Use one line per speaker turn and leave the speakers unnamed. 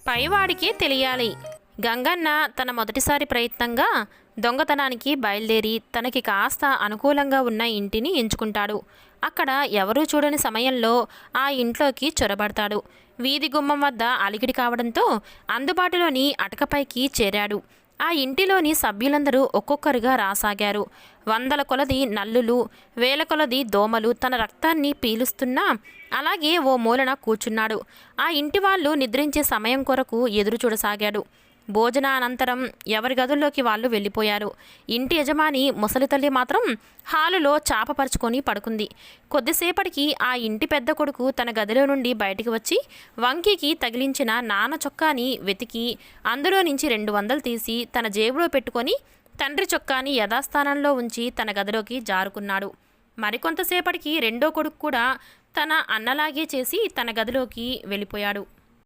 పైవాడికే తెలియాలి. గంగన్న తన మొదటిసారి ప్రయత్నంగా దొంగతనానికి బయలుదేరి తనకి కాస్త అనుకూలంగా ఉన్న ఇంటిని ఎంచుకుంటాడు. అక్కడ ఎవరూ చూడని సమయంలో ఆ ఇంట్లోకి చొరబడతాడు. వీధి గుమ్మం వద్ద అలికిడి కావడంతో అందుబాటులోని అటకపైకి చేరాడు. ఆ ఇంటిలోని సభ్యులందరూ ఒక్కొక్కరుగా రాసాగారు. వందల కొలది నల్లులు, వేల కొలది దోమలు తన రక్తాన్ని పీలుస్తున్నా అలాగే ఓ మూలన కూర్చున్నాడు. ఆ ఇంటి వాళ్ళు నిద్రించే సమయం కొరకు ఎదురు చూడసాగాడు. భోజనానంతరం ఎవరి గదుల్లోకి వాళ్ళు వెళ్ళిపోయారు. ఇంటి యజమాని ముసలితల్లి మాత్రం హాలులో చాపపరుచుకొని పడుకుంది. కొద్దిసేపటికి ఆ ఇంటి పెద్ద కొడుకు తన గదిలో నుండి బయటికి వచ్చి వంకీకి తగిలించిన నాన్న చొక్కాని వెతికి అందులో నుంచి 200 తీసి తన జేబులో పెట్టుకొని తండ్రి చొక్కాని యథాస్థానంలో ఉంచి తన గదిలోకి జారుకున్నాడు. మరికొంతసేపటికి రెండో కొడుకు కూడా తన అన్నలాగే చేసి తన గదిలోకి వెళ్ళిపోయాడు.